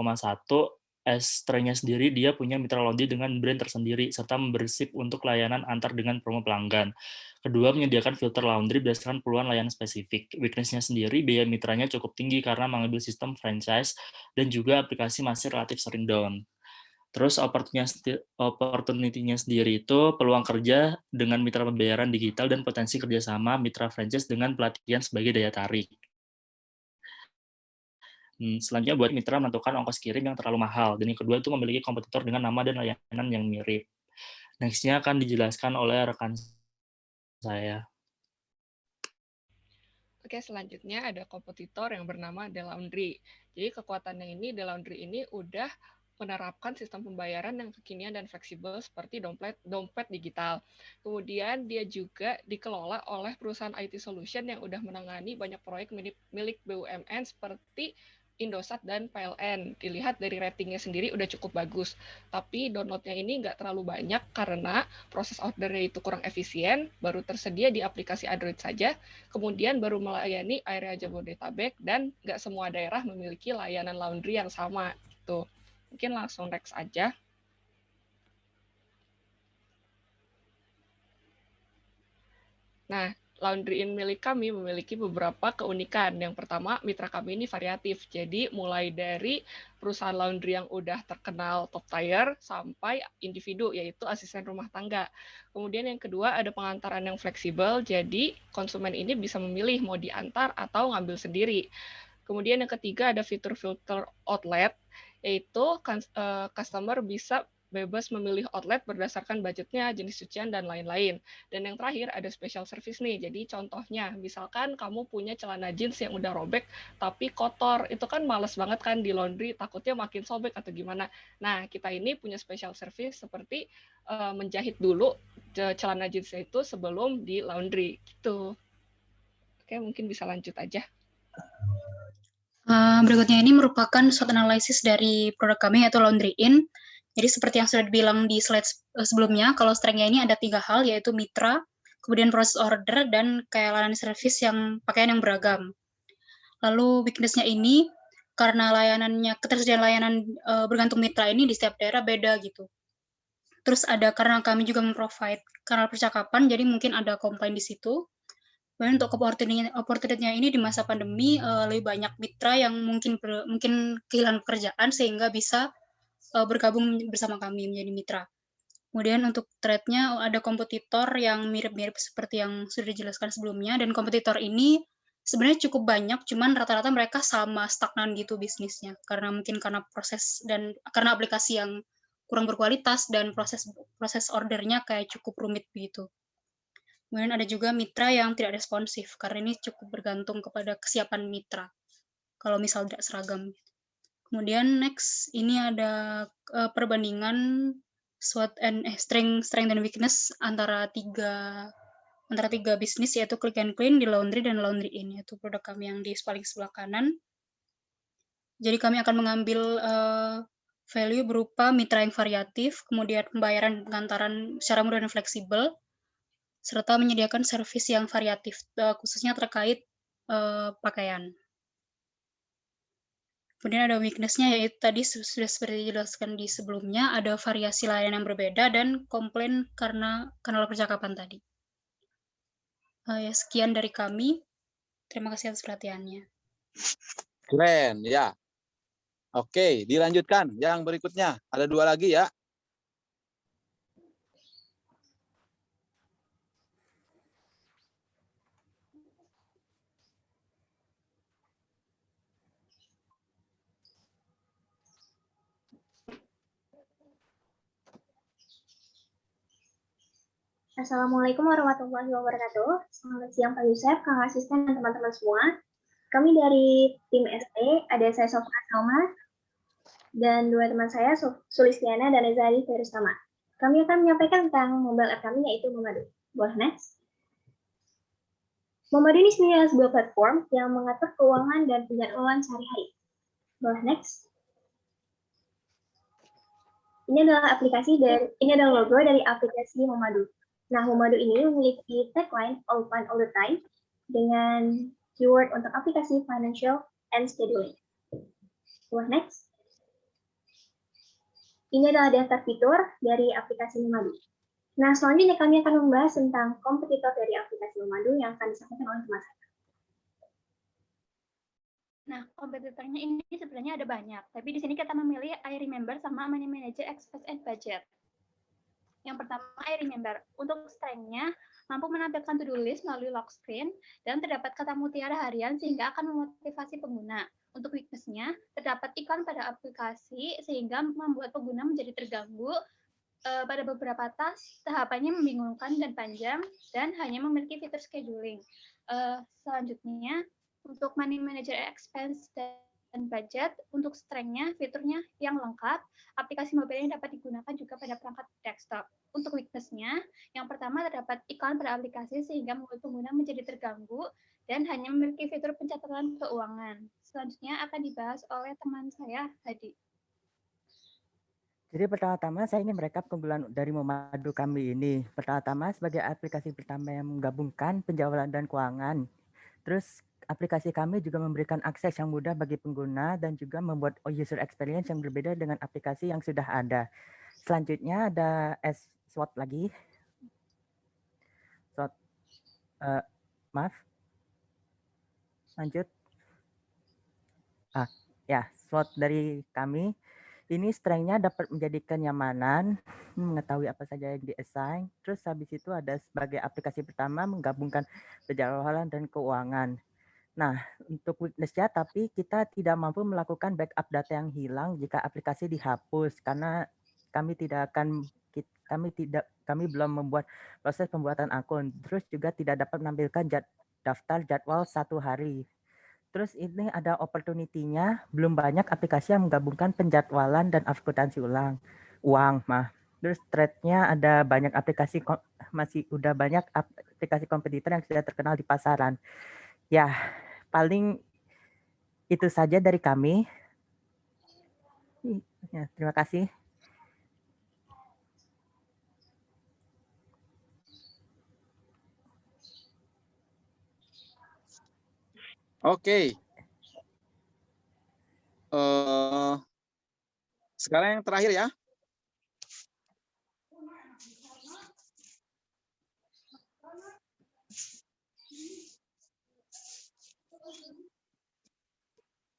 S-nya sendiri dia punya mitra laundry dengan brand tersendiri serta memberi sip untuk layanan antar dengan promo pelanggan. Kedua, menyediakan filter laundry berdasarkan peluang layanan spesifik. Weakness-nya sendiri, biaya mitranya cukup tinggi karena mengambil sistem franchise dan juga aplikasi masih relatif sering down. Terus opportunity-nya sendiri itu peluang kerja dengan mitra pembayaran digital dan potensi kerjasama mitra franchise dengan pelatihan sebagai daya tarik. Selanjutnya buat mitra menentukan ongkos kirim yang terlalu mahal. Dan yang kedua itu memiliki kompetitor dengan nama dan layanan yang mirip. Next-nya akan dijelaskan oleh rekan saya. Oke, selanjutnya ada kompetitor yang bernama The Laundry. Jadi kekuatannya ini, The Laundry ini udah menerapkan sistem pembayaran yang kekinian dan fleksibel seperti dompet digital. Kemudian dia juga dikelola oleh perusahaan IT solution yang udah menangani banyak proyek milik BUMN seperti Indosat dan PLN. Dilihat dari ratingnya sendiri udah cukup bagus. Tapi downloadnya ini nggak terlalu banyak karena proses ordernya itu kurang efisien, baru tersedia di aplikasi Android saja, kemudian baru melayani area Jabodetabek, dan nggak semua daerah memiliki layanan laundry yang sama. Gitu. Mungkin langsung next aja. Nah, Laundry In milik kami memiliki beberapa keunikan. Yang pertama, mitra kami ini variatif. Jadi mulai dari perusahaan laundry yang udah terkenal top tier sampai individu, yaitu asisten rumah tangga. Kemudian yang kedua, ada pengantaran yang fleksibel. Jadi konsumen ini bisa memilih mau diantar atau ngambil sendiri. Kemudian yang ketiga, ada fitur filter outlet, yaitu customer bisa bebas memilih outlet berdasarkan budgetnya, jenis cucian, dan lain-lain. Dan yang terakhir ada special service nih. Jadi contohnya, misalkan kamu punya celana jeans yang udah robek tapi kotor, itu kan males banget kan di laundry, takutnya makin sobek atau gimana. Nah, kita ini punya special service seperti menjahit dulu celana jeansnya itu sebelum di laundry gitu. Oke, mungkin bisa lanjut aja. Berikutnya ini merupakan SWOT analisis dari produk kami yaitu Laundry In. Jadi seperti yang sudah dibilang di slide sebelumnya, kalau strength-nya ini ada 3 hal, yaitu mitra, kemudian proses order, dan kayak layanan service yang pakaian yang beragam. Lalu weakness-nya ini, karena ketersediaan layanan bergantung mitra ini di setiap daerah beda gitu. Terus ada karena kami juga memprovide kanal percakapan, jadi mungkin ada komplain di situ. Kemudian untuk opportunity-nya ini di masa pandemi, lebih banyak mitra yang mungkin kehilangan pekerjaan sehingga bisa bergabung bersama kami menjadi mitra. Kemudian untuk threat-nya ada kompetitor yang mirip-mirip seperti yang sudah dijelaskan sebelumnya, dan kompetitor ini sebenarnya cukup banyak, cuman rata-rata mereka sama stagnan gitu bisnisnya, karena proses dan karena aplikasi yang kurang berkualitas dan proses ordernya kayak cukup rumit begitu. Kemudian ada juga mitra yang tidak responsif, karena ini cukup bergantung kepada kesiapan mitra, kalau misal tidak seragam. Kemudian next, ini ada perbandingan SWOT strength dan weakness antara tiga bisnis, yaitu Click and Clean, di Laundry, dan Laundry In, yaitu produk kami yang di paling sebelah kanan. Jadi kami akan mengambil value berupa mitra yang variatif, kemudian pembayaran pengantaran secara mudah dan fleksibel, serta menyediakan servis yang variatif, khususnya terkait pakaian. Kemudian ada weakness-nya, yaitu tadi sudah seperti dijelaskan di sebelumnya, ada variasi layanan yang berbeda dan komplain karena kanal percakapan tadi. Ya, sekian dari kami. Terima kasih atas perhatiannya. Keren, ya. Oke, dilanjutkan. Yang berikutnya, ada 2 lagi ya. Assalamualaikum warahmatullahi wabarakatuh. Selamat siang Pak Yusef, Kang Asisten, dan teman-teman semua. Kami dari tim SE, ada saya Sofia Salma, dan 2 teman saya, Sulistiana dan Ezari Ferustama. Kami akan menyampaikan tentang mobile app kami, yaitu Memadu. Boleh next? Momadu ini sendiri adalah sebuah platform yang mengatur keuangan dan penjadwalan sehari-hari. Boleh next. Ini adalah logo dari aplikasi Momadu. Nah, Momadu ini memiliki tagline all fun all the time dengan keyword untuk aplikasi financial and scheduling. Boleh next. Ini adalah daftar fitur dari aplikasi Momadu. Nah, selanjutnya kami akan membahas tentang kompetitor dari aplikasi Momadu yang akan disampaikan oleh teman saya. Nah, kompetitornya ini sebenarnya ada banyak, tapi di sini kita memilih I Remember sama Money Manager Expense and Budget. Yang pertama, I Remember. Untuk strength-nya, mampu menampilkan to-do list melalui lock screen dan terdapat kata mutiara harian sehingga akan memotivasi pengguna. Untuk weakness-nya, terdapat iklan pada aplikasi sehingga membuat pengguna menjadi terganggu pada beberapa task, tahapannya membingungkan dan panjang, dan hanya memiliki fitur scheduling. Selanjutnya, untuk Money Manager Expense dan Budget, untuk strength-nya, fiturnya yang lengkap, aplikasi mobile yang dapat digunakan juga pada perangkat desktop. Untuk weakness-nya, yang pertama terdapat iklan pada aplikasi sehingga membuat pengguna menjadi terganggu, dan hanya memiliki fitur pencatatan keuangan. Selanjutnya akan dibahas oleh teman saya, Hadi. Jadi pertama-tama saya ingin merekap keunggulan dari Momadu kami ini. Pertama-tama sebagai aplikasi pertama yang menggabungkan penjualan dan keuangan. Terus aplikasi kami juga memberikan akses yang mudah bagi pengguna dan juga membuat user experience yang berbeda dengan aplikasi yang sudah ada. Selanjutnya ada SWOT lagi. SWOT, maaf. Lanjut. SWOT dari kami. Ini strength-nya dapat menjadi kenyamanan, mengetahui apa saja yang di-assign. Terus habis itu ada sebagai aplikasi pertama menggabungkan penjualan dan keuangan. Nah, untuk weakness-nya tapi kita tidak mampu melakukan backup data yang hilang jika aplikasi dihapus karena kami belum membuat proses pembuatan akun. Terus juga tidak dapat menampilkan daftar jadwal 1 hari. Terus ini ada opportunity-nya, belum banyak aplikasi yang menggabungkan penjadwalan dan akuntansi uang. Terus threat-nya ada banyak aplikasi, udah banyak aplikasi kompetitor yang sudah terkenal di pasaran. Ya, paling itu saja dari kami. Ya, terima kasih. Oke. Sekarang yang terakhir ya.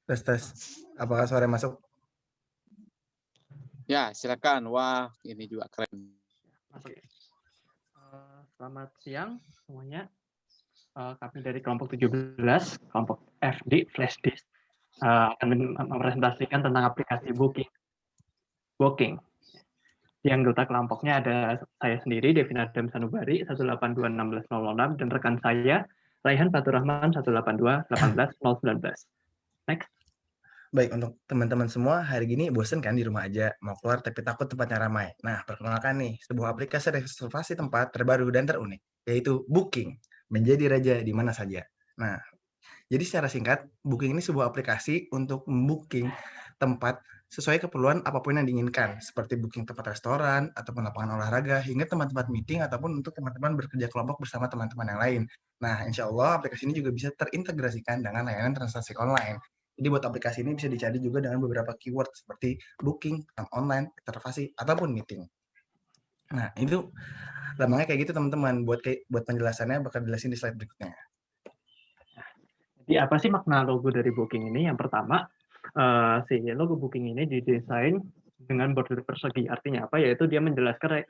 Tes. Apakah suara masuk? Ya, silakan. Wah, ini juga keren. Oke. Selamat siang semuanya. Kami dari kelompok 17, kelompok FD, Flash Disk, akan mempresentasikan tentang aplikasi Booking. Yang anggota kelompoknya ada saya sendiri, Devin Adam Sanubari, 1821606, dan rekan saya, Raihan Fatur Rahman, 182181019. Next. Baik, untuk teman-teman semua, hari gini bosen kan di rumah aja, mau keluar tapi takut tempatnya ramai. Nah, perkenalkan nih, sebuah aplikasi reservasi tempat terbaru dan terunik, yaitu Booking, menjadi raja di mana saja. Nah, jadi secara singkat, Booking ini sebuah aplikasi untuk membooking tempat sesuai keperluan apapun yang diinginkan, seperti booking tempat restoran, ataupun lapangan olahraga, hingga tempat-tempat meeting, ataupun untuk teman-teman bekerja kelompok bersama teman-teman yang lain. Nah, insya Allah aplikasi ini juga bisa terintegrasikan dengan layanan transaksi online. Jadi buat aplikasi ini bisa dicari juga dengan beberapa keyword seperti booking, online, reservasi, ataupun meeting. Nah, itu gampangnya kayak gitu teman-teman. Buat penjelasannya bakal jelasin di slide berikutnya. Jadi apa sih makna logo dari Booking ini? Yang pertama, si logo Booking ini didesain dengan border persegi. Artinya apa? Yaitu dia menjelaskan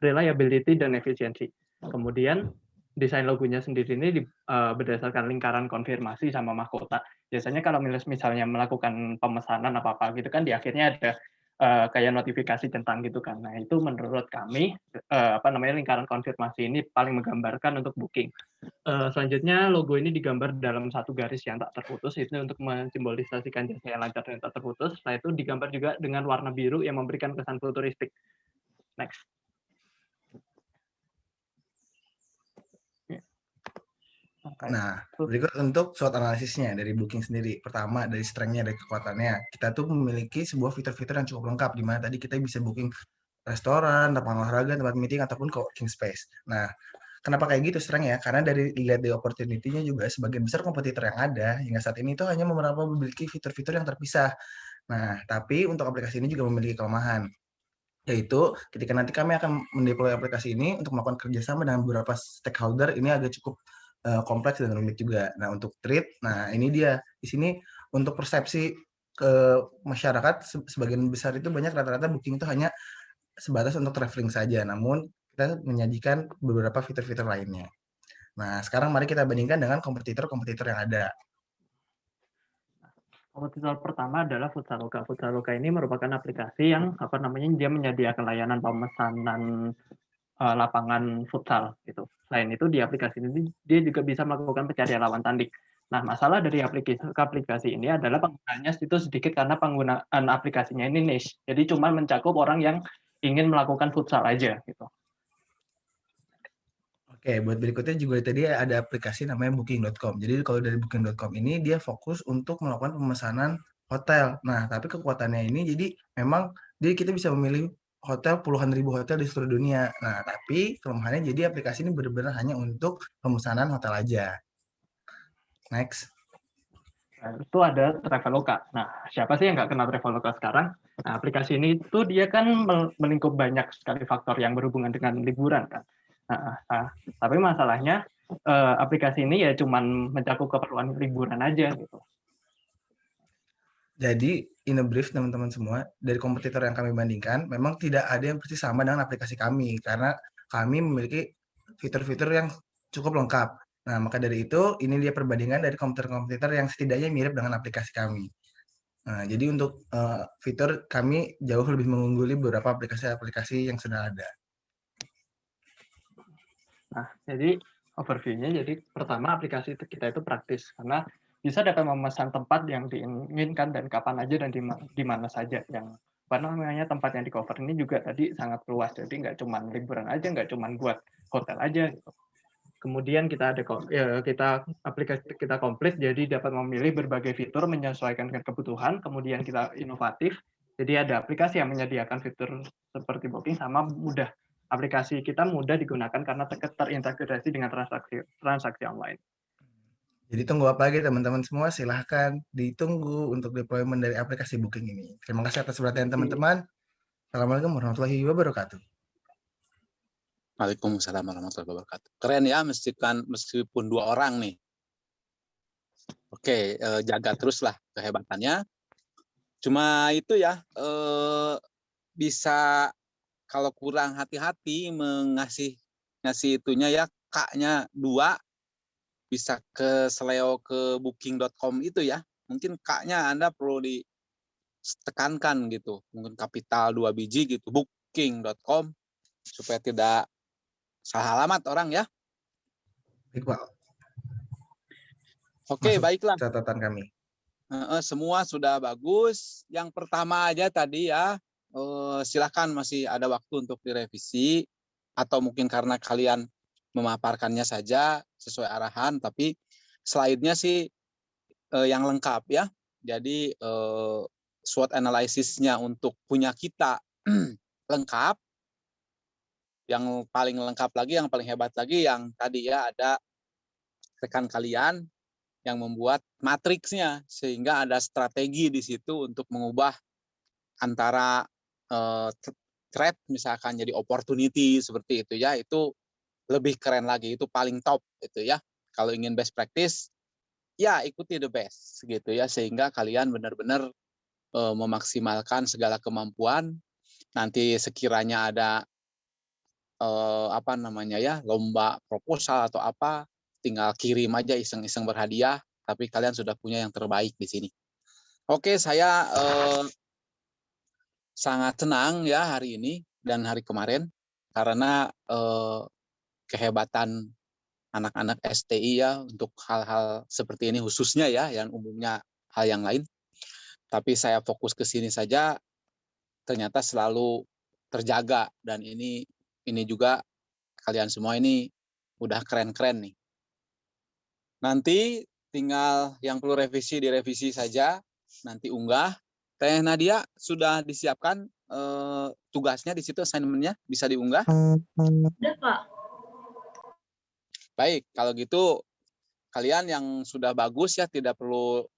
reliability dan efisiensi. Kemudian desain logonya sendiri ini berdasarkan lingkaran konfirmasi sama mahkota. Biasanya kalau misalnya melakukan pemesanan apa-apa gitu kan di akhirnya ada kayak notifikasi centang gitu kan. Nah, itu menurut kami lingkaran konfirmasi ini paling menggambarkan untuk Booking. Selanjutnya logo ini digambar dalam satu garis yang tak terputus, itu untuk mensimbolisasikan jasa yang lancar dan tak terputus. Setelah itu digambar juga dengan warna biru yang memberikan kesan futuristik. Next. Nah, berikut untuk SWOT analisisnya dari Booking sendiri. Pertama, dari strength-nya, dari kekuatannya. Kita tuh memiliki sebuah fitur-fitur yang cukup lengkap, di mana tadi kita bisa booking restoran, tempat olahraga, tempat meeting, ataupun co-working space. Nah, kenapa kayak gitu strength ya? Karena dari dilihat dari opportunity-nya juga, sebagian besar kompetitor yang ada, hingga saat ini itu hanya beberapa memiliki fitur-fitur yang terpisah. Nah, tapi untuk aplikasi ini juga memiliki kelemahan, yaitu ketika nanti kami akan mendeploy aplikasi ini untuk melakukan kerjasama dengan beberapa stakeholder, ini agak cukup kompleks dan rumit juga. Nah, untuk treat, nah ini dia. Di sini untuk persepsi ke masyarakat, sebagian besar itu banyak rata-rata booking itu hanya sebatas untuk traveling saja, namun kita menyajikan beberapa fitur-fitur lainnya. Nah, sekarang mari kita bandingkan dengan kompetitor-kompetitor yang ada. Kompetitor pertama adalah Futsaloka. Futsaloka ini merupakan aplikasi yang dia menyediakan layanan pemesanan lapangan futsal gitu. Selain itu di aplikasi ini dia juga bisa melakukan pencarian lawan tanding. Nah, masalah dari aplikasi ini adalah penggunaannya itu sedikit karena penggunaan aplikasinya ini niche. Jadi cuma mencakup orang yang ingin melakukan futsal aja gitu. Oke, buat berikutnya juga tadi ada aplikasi namanya booking.com. Jadi kalau dari booking.com ini dia fokus untuk melakukan pemesanan hotel. Nah, tapi kekuatannya ini jadi memang kita bisa memilih hotel puluhan ribu hotel di seluruh dunia. Nah, tapi kelemahannya jadi aplikasi ini benar-benar hanya untuk pemesanan hotel aja. Next. Nah, itu ada Traveloka. Nah, siapa sih yang nggak kenal Traveloka sekarang? Nah, aplikasi ini tuh dia kan melingkup banyak sekali faktor yang berhubungan dengan liburan kan. Nah, tapi masalahnya aplikasi ini ya cuman mencakup keperluan liburan aja gitu. Jadi, in a brief teman-teman semua, dari kompetitor yang kami bandingkan, memang tidak ada yang persis sama dengan aplikasi kami, karena kami memiliki fitur-fitur yang cukup lengkap. Nah, maka dari itu, ini dia perbandingan dari kompetitor-kompetitor yang setidaknya mirip dengan aplikasi kami. Nah, jadi untuk fitur kami jauh lebih mengungguli beberapa aplikasi-aplikasi yang sudah ada. Nah, jadi overview-nya, jadi pertama aplikasi kita itu praktis, karena bisa dapat memesan tempat yang diinginkan dan kapan aja dan di mana saja. Yang tempat yang di cover ini juga tadi sangat luas, jadi nggak cuma liburan aja, nggak cuma buat hotel aja. Gitu. Kemudian aplikasi kita komplit, jadi dapat memilih berbagai fitur menyesuaikan dengan kebutuhan. Kemudian kita inovatif, jadi ada aplikasi yang menyediakan fitur seperti booking sama mudah. Aplikasi kita mudah digunakan karena terintegrasi dengan transaksi online. Jadi tunggu apa lagi teman-teman semua, silahkan ditunggu untuk deployment dari aplikasi booking ini. Terima kasih atas perhatian teman-teman. Assalamualaikum warahmatullahi wabarakatuh. Waalaikumsalam warahmatullahi wabarakatuh. Keren ya, meskipun 2 orang nih. Oke, jaga teruslah kehebatannya. Cuma itu ya, bisa kalau kurang hati-hati ngasih itunya ya, K-nya 2, bisa ke SEO ke booking.com itu ya. Mungkin K-nya Anda perlu ditekankan gitu. Mungkin kapital 2 biji gitu, booking.com, supaya tidak salah alamat orang ya. Baik, Pak. Oke, baiklah. Catatan kami. Semua sudah bagus. Yang pertama aja tadi ya, silakan masih ada waktu untuk direvisi, atau mungkin karena kalian memaparkannya saja sesuai arahan, tapi slide-nya sih yang lengkap ya. Jadi SWOT analysis-nya untuk punya kita lengkap. Yang paling lengkap lagi, yang paling hebat lagi, yang tadi ya ada rekan kalian yang membuat matriksnya, sehingga ada strategi di situ untuk mengubah antara threat misalkan jadi opportunity seperti itu ya. Itu lebih keren lagi, itu paling top itu ya. Kalau ingin best practice, ya ikuti the best gitu ya, sehingga kalian benar-benar memaksimalkan segala kemampuan. Nanti sekiranya ada lomba proposal atau apa, tinggal kirim aja iseng-iseng berhadiah, tapi kalian sudah punya yang terbaik di sini. Oke, saya sangat senang ya hari ini dan hari kemarin, karena kehebatan anak-anak STI ya untuk hal-hal seperti ini khususnya ya, yang umumnya hal yang lain. Tapi saya fokus ke sini saja, ternyata selalu terjaga, dan ini juga kalian semua ini udah keren-keren nih. Nanti tinggal yang perlu revisi direvisi saja, nanti unggah. Teh Nadia sudah disiapkan tugasnya di situ, assignment-nya bisa diunggah? Udah, Pak. Baik, kalau gitu kalian yang sudah bagus ya tidak perlu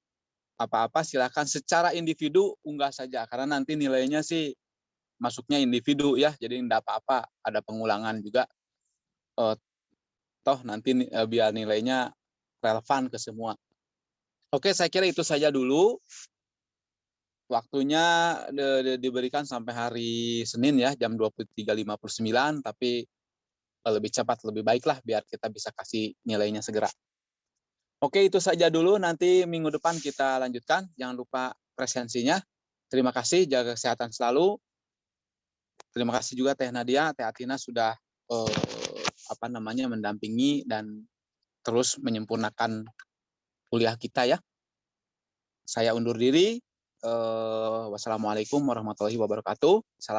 apa-apa, silakan secara individu unggah saja karena nanti nilainya sih masuknya individu ya, jadi enggak apa-apa, ada pengulangan juga. Toh nanti biar nilainya relevan ke semua. Oke, saya kira itu saja dulu. Waktunya diberikan sampai hari Senin ya, jam 23.59, tapi lebih cepat, lebih baiklah biar kita bisa kasih nilainya segera. Oke, itu saja dulu. Nanti minggu depan kita lanjutkan. Jangan lupa presensinya. Terima kasih, jaga kesehatan selalu. Terima kasih juga Teh Nadia, Teh Atina sudah mendampingi dan terus menyempurnakan kuliah kita ya. Saya undur diri. Wassalamualaikum warahmatullahi wabarakatuh.